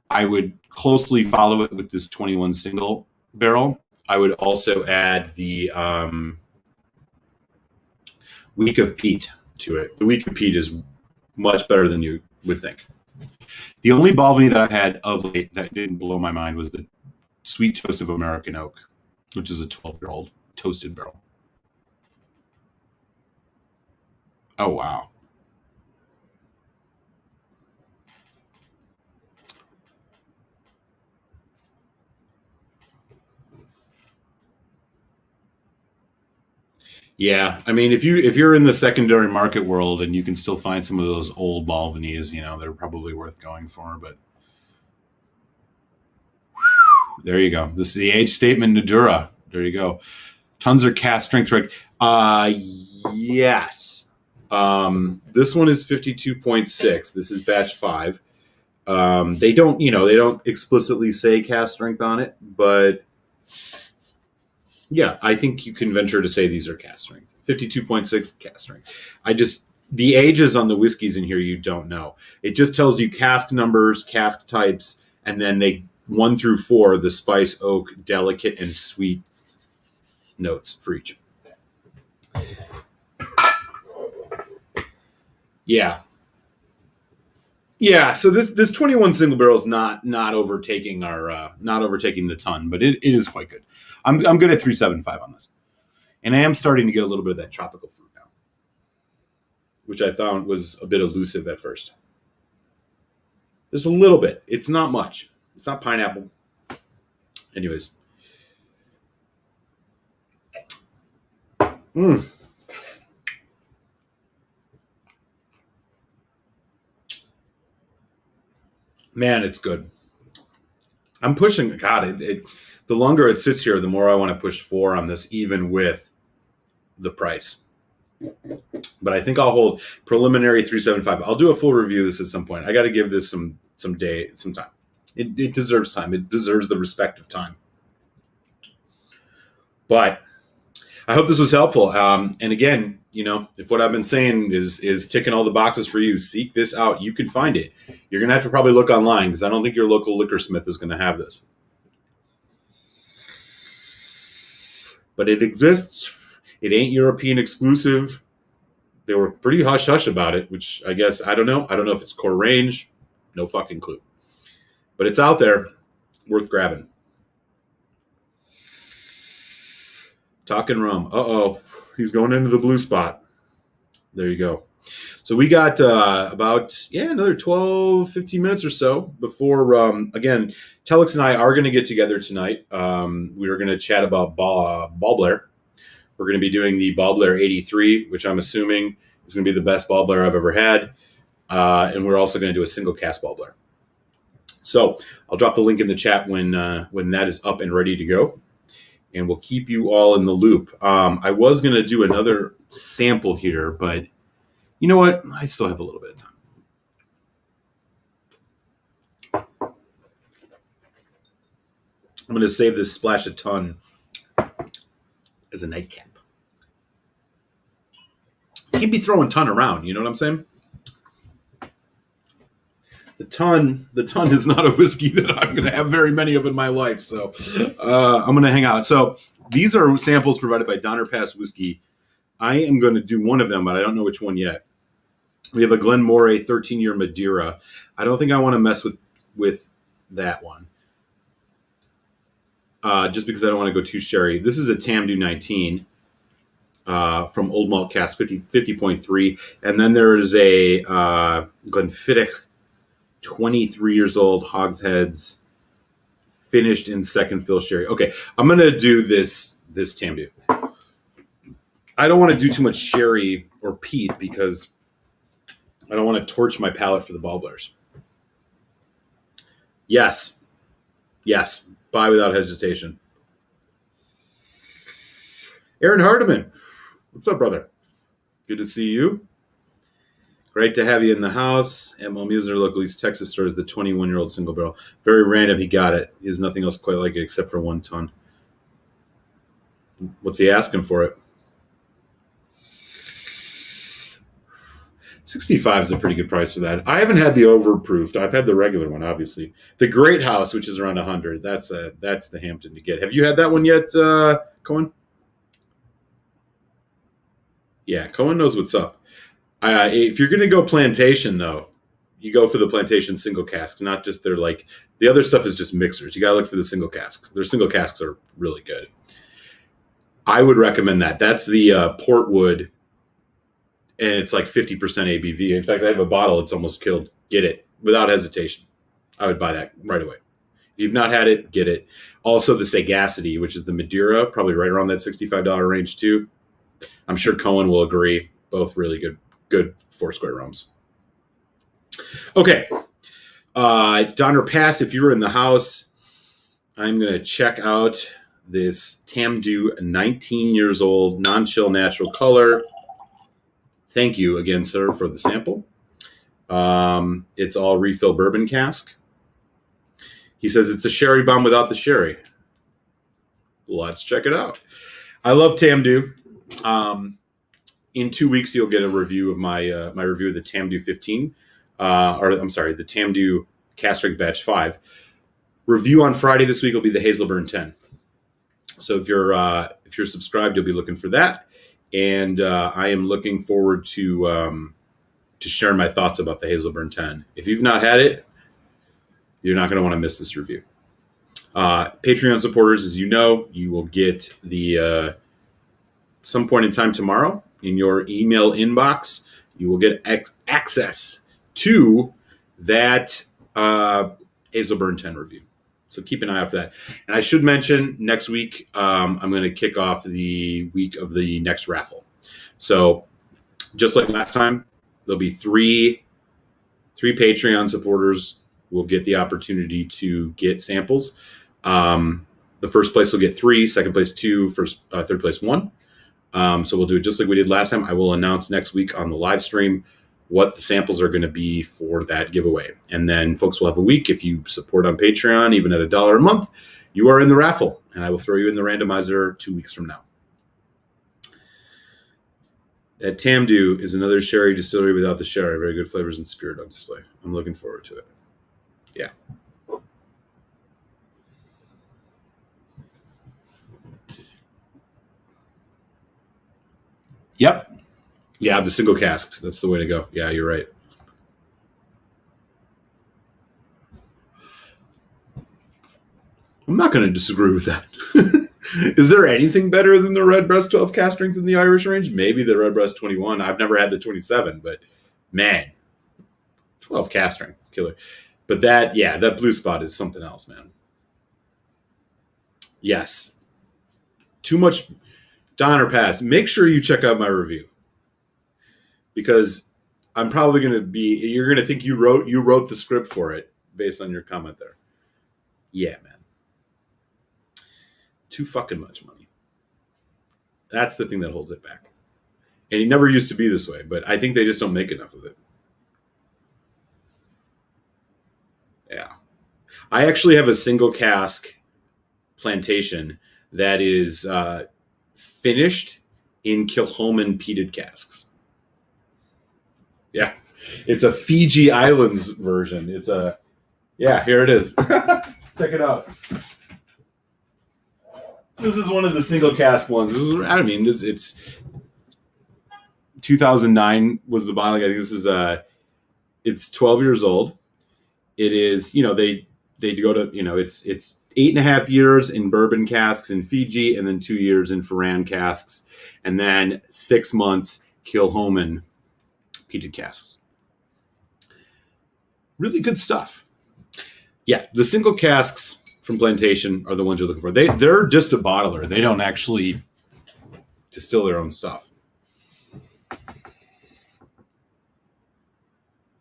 I would closely follow it with this 21 single barrel. I would also add the Week of Peat to it. The Week of Peat is much better than you would think. The only Balvenie that I've had of late that didn't blow my mind was the Sweet Toast of American Oak, which is a 12-year-old toasted barrel. Oh, wow. Yeah, I mean, if you're in the secondary market world and you can still find some of those old Balvenies, they're probably worth going for. But there you go. This is the age statement Nadura. There you go. Tons are cask strength, right? Yes. This one is 52.6. This is batch 5. They don't explicitly say cask strength on it, but yeah, I think you can venture to say these are cask strength. 52.6 cask strength. The ages on the whiskeys in here you don't know. It just tells you cask numbers, cask types, and then they 1 through 4, the spice, oak, delicate, and sweet notes for each. Yeah. Yeah, so this 21 single barrel is not overtaking the ton, but it is quite good. I'm good at 375 on this. And I am starting to get a little bit of that tropical fruit now, which I found was a bit elusive at first. There's a little bit. It's not much. It's not pineapple. Anyways. Man, it's good. I'm pushing. God, the longer it sits here, the more I want to push 4 on this, even with the price. But I think I'll hold preliminary 375. I'll do a full review of this at some point. I got to give this some time. It deserves time. It deserves the respect of time. But I hope this was helpful. And again, if what I've been saying is ticking all the boxes for you, seek this out. You can find it. You're going to have to probably look online because I don't think your local liquor smith is going to have this. But it exists. It ain't European exclusive. They were pretty hush-hush about it, which I guess, I don't know. I don't know if it's core range. No fucking clue. But it's out there. Worth grabbing. Talking rum. Uh-oh. He's going into the blue spot. There you go. So we got about another 12, 15 minutes or so before, again, Telex and I are going to get together tonight. We are going to chat about Balblair. We're going to be doing the Balblair 83, which I'm assuming is going to be the best Balblair I've ever had. And we're also going to do a single cast Balblair. So I'll drop the link in the chat when that is up and ready to go. And we'll keep you all in the loop. I was going to do another sample here, but you know what? I still have a little bit of time. I'm going to save this splash a ton as a nightcap. Can't be throwing ton around, you know what I'm saying? The ton is not a whiskey that I'm going to have very many of in my life, so I'm going to hang out. So these are samples provided by Donner Pass Whiskey. I am going to do one of them, but I don't know which one yet. We have a Glenmorangie 13-year Madeira. I don't think I want to mess with that one, just because I don't want to go too sherry. This is a Tamdhu 19 from Old Malt Cask 50.3, and then there is a Glenfiddich 23 years old, hogsheads, finished in second fill sherry. Okay, I'm going to do this Tamdhu. I don't want to do too much sherry or peat because I don't want to torch my palate for the Balblairs. Yes, buy without hesitation. Aaron Hardiman, what's up, brother? Good to see you. Great to have you in the house. M.L. Muser, local East Texas store, is the 21-year-old single barrel. Very random. He got it. He has nothing else quite like it except for 1 ton. What's he asking for it? 65 is a pretty good price for that. I haven't had the overproofed. I've had the regular one, obviously. The Great House, which is around 100. That's the Hampton to get. Have you had that one yet, Cohen? Yeah, Cohen knows what's up. If you're going to go plantation, though, you go for the plantation single casks, not just their the other stuff is just mixers. You got to look for the single casks. Their single casks are really good. I would recommend that. That's the Portwood, and it's like 50% ABV. In fact, I have a bottle. It's almost killed. Get it without hesitation. I would buy that right away. If you've not had it, get it. Also, the Sagacity, which is the Madeira, probably right around that $65 range too. I'm sure Cohen will agree. Both really good Foursquare rums. Okay. Donner Pass, if you were in the house, I'm going to check out this Tamdhu 19 years old, non-chill natural color. Thank you again, sir, for the sample. It's all refill bourbon cask. He says it's a sherry bomb without the sherry. Let's check it out. I love Tamdhu. in 2 weeks, you'll get a review of my my review of the Tamdu 15, or I'm sorry, the Tamdu Cask Strength Batch 5. Review on Friday this week will be the Hazelburn 10. So if you're subscribed, you'll be looking for that, and I am looking forward to sharing my thoughts about the Hazelburn 10. If you've not had it, you're not going to want to miss this review. Patreon supporters, as you know, you will get the some point in time tomorrow in your email inbox. You will get access to that Hazelburn 10 review. So keep an eye out for that. And I should mention next week, I'm going to kick off the week of the next raffle. So just like last time, there'll be three Patreon supporters will get the opportunity to get samples. The first place will get 3, second place 2, third place 1. So we'll do it just like we did last time. I will announce next week on the live stream what the samples are going to be for that giveaway. And then folks will have a week. If you support on Patreon, even at $1 a month, you are in the raffle. And I will throw you in the randomizer 2 weeks from now. That Tamdu is another sherry distillery without the sherry. Very good flavors and spirit on display. I'm looking forward to it. Yeah. Yep. Yeah, the single casks. That's the way to go. Yeah, you're right. I'm not going to disagree with that. Is there anything better than the Redbreast 12 cask strength in the Irish range? Maybe the Redbreast 21. I've never had the 27, but man, 12 cask strength is killer. But that Blue Spot is something else, man. Yes. Too much Donner Pass. Make sure you check out my review. Because I'm probably going to you're going to think you wrote the script for it based on your comment there. Yeah, man. Too fucking much money. That's the thing that holds it back. And it never used to be this way, but I think they just don't make enough of it. Yeah. I actually have a single cask plantation that is finished in Kilchoman peated casks. Yeah. It's a Fiji Islands version. Here it is. Check it out. This is one of the single cask ones. It's 2009 was the bottling. I think this is it's 12 years old. It is, they go to, it's 8.5 years in bourbon casks in Fiji, and then 2 years in Ferran casks, and then 6 months Kilchoman peated casks. Really good stuff. Yeah, the single casks from plantation are the ones you're looking for. They're just a bottler. They don't actually distill their own stuff.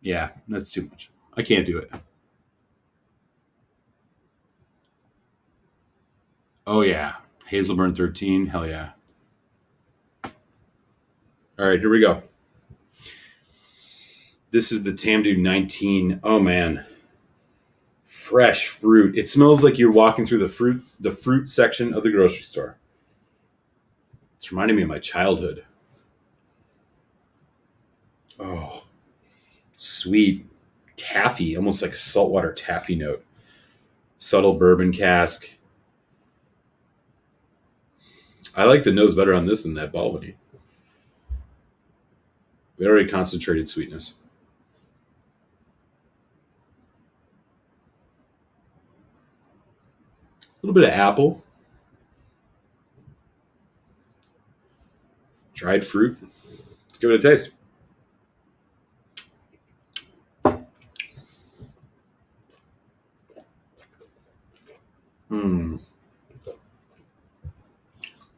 Yeah, that's too much. I can't do it. Oh yeah, Hazelburn 13. Hell yeah. All right, here we go. This is the Tamdu 19. Oh man. Fresh fruit. It smells like you're walking through the fruit section of the grocery store. It's reminding me of my childhood. Oh, sweet taffy, almost like a saltwater taffy note. Subtle bourbon cask. I like the nose better on this than that Balvenie. Very concentrated sweetness. A little bit of apple. Dried fruit. Let's give it a taste.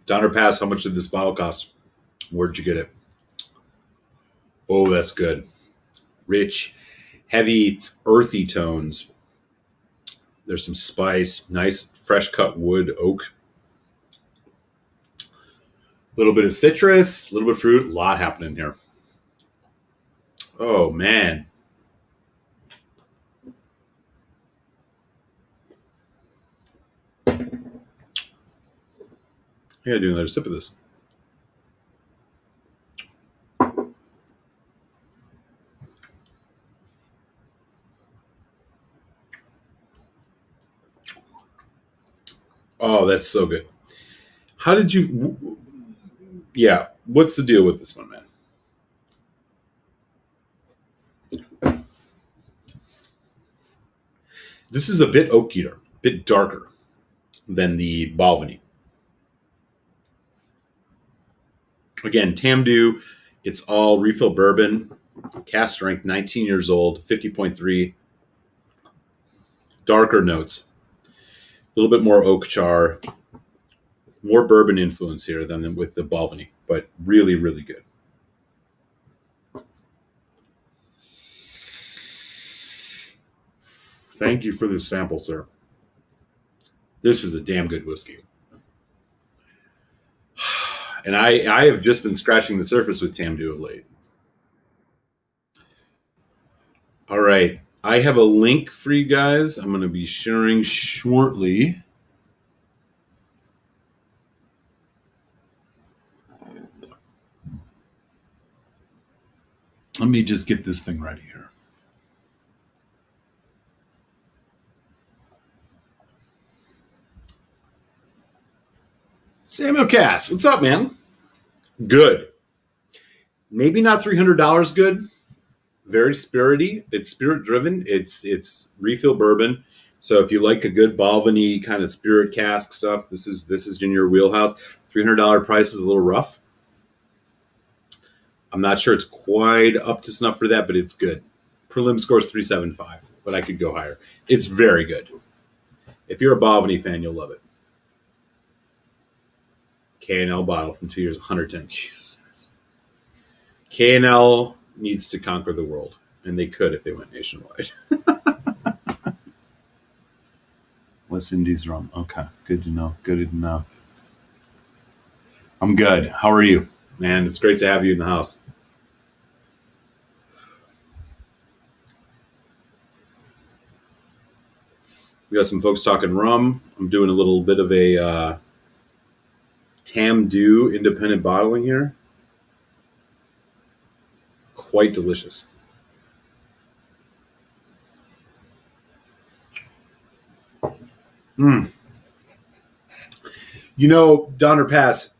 Donner Pass, how much did this bottle cost? Where'd you get it? Oh, that's good. Rich, heavy, earthy tones. There's some spice, nice, fresh cut wood, oak. A little bit of citrus, a little bit of fruit, a lot happening here. Oh, man. I gotta do another sip of this. Oh, that's so good. How did you? Yeah, what's the deal with this one, man? This is a bit oakier, a bit darker than the Balvenie. Again, Tamdu, it's all refill bourbon, cask strength, 19 years old, 50.3, darker notes, a little bit more oak char, more bourbon influence here than with the Balvenie, but really, really good. Thank you for this sample, sir. This is a damn good whiskey. And I have just been scratching the surface with Tamdu of late. All right. I have a link for you guys. I'm going to be sharing shortly. Let me just get this thing ready here. Samuel Cass, what's up, man? Good. Maybe not $300 good. Very spirity. It's spirit driven. It's refill bourbon. So if you like a good Balvenie kind of spirit cask stuff, this is in your wheelhouse. $300 price is a little rough. I'm not sure it's quite up to snuff for that, but it's good. Prelim score is 375, but I could go higher. It's very good. If you're a Balvenie fan, you'll love it. K&L bottle from 2 years, 110. Jesus. K&L needs to conquer the world, and they could if they went nationwide. West Indies rum. Okay, good to know. Good to know. I'm good. How are you, man? It's great to have you in the house. We got some folks talking rum. I'm doing a little bit of a Tamdu independent bottling here. Quite delicious. You know, Donner Pass,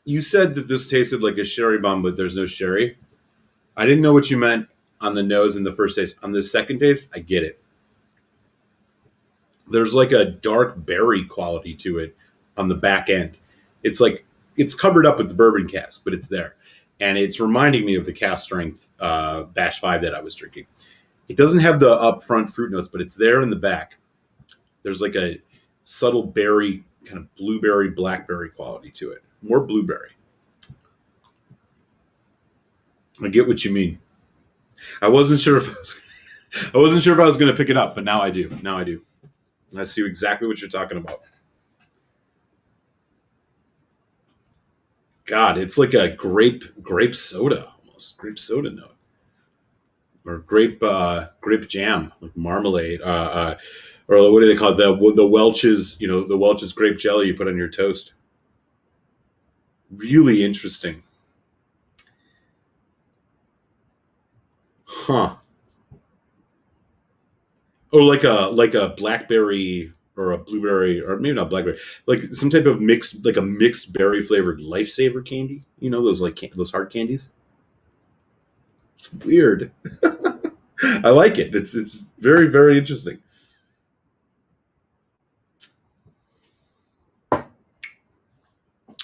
you said that this tasted like a sherry bomb, but there's no sherry. I didn't know what you meant on the nose in the first taste. On the second taste, I get it. There's like a dark berry quality to it on the back end. It's like it's covered up with the bourbon cask, but it's there. And it's reminding me of the cask strength Bash 5 that I was drinking. It doesn't have the upfront fruit notes, but it's there in the back. There's like a subtle berry, kind of blueberry, blackberry quality to it. More blueberry. I get what you mean. I wasn't sure if I was going to pick it up, but now I do. Now I do. I see exactly what you're talking about. God, it's like a grape soda almost, grape soda note, or grape jam, like marmalade, or what do they call it? The Welch's, the Welch's grape jelly you put on your toast. Really interesting, huh? Oh, like a blackberry or a blueberry, or maybe not blackberry, like some type of mixed, like a mixed berry flavored lifesaver candy. You know those those hard candies. It's weird. I like it. It's very, very interesting.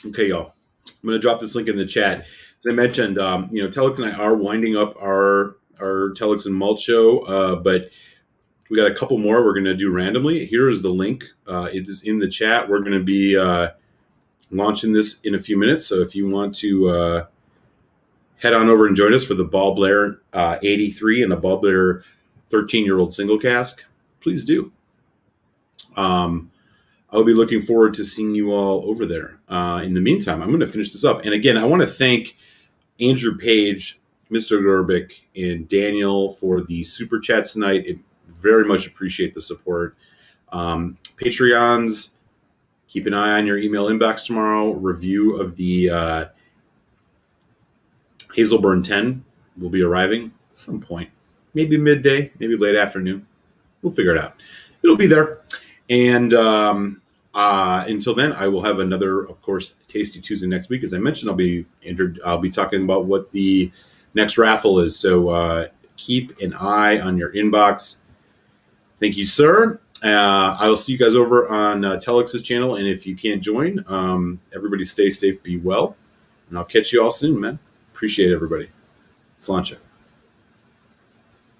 Okay, y'all. I'm going to drop this link in the chat. As I mentioned, Telex and I are winding up our Telex and Malt show, but we got a couple more we're going to do randomly. Here is the link. It is in the chat. We're going to be launching this in a few minutes. So if you want to head on over and join us for the Ball Blair 83 and the Ball Blair 13-year-old single cask, please do. I'll be looking forward to seeing you all over there. In the meantime, I'm going to finish this up. And again, I want to thank Andrew Page, Mr. Gerbic, and Daniel for the super chats tonight. It very much appreciate the support. Patreons, keep an eye on your email inbox tomorrow. Review of the Hazelburn 10 will be arriving at some point. Maybe midday, maybe late afternoon. We'll figure it out. It'll be there. And Until then, I will have another, of course, Tasty Tuesday next week. As I mentioned, I'll be talking about what the next raffle is. So keep an eye on your inbox. Thank you, sir. I will see you guys over on Telex's channel. And if you can't join, everybody stay safe, be well. And I'll catch you all soon, man. Appreciate everybody. Sláinte.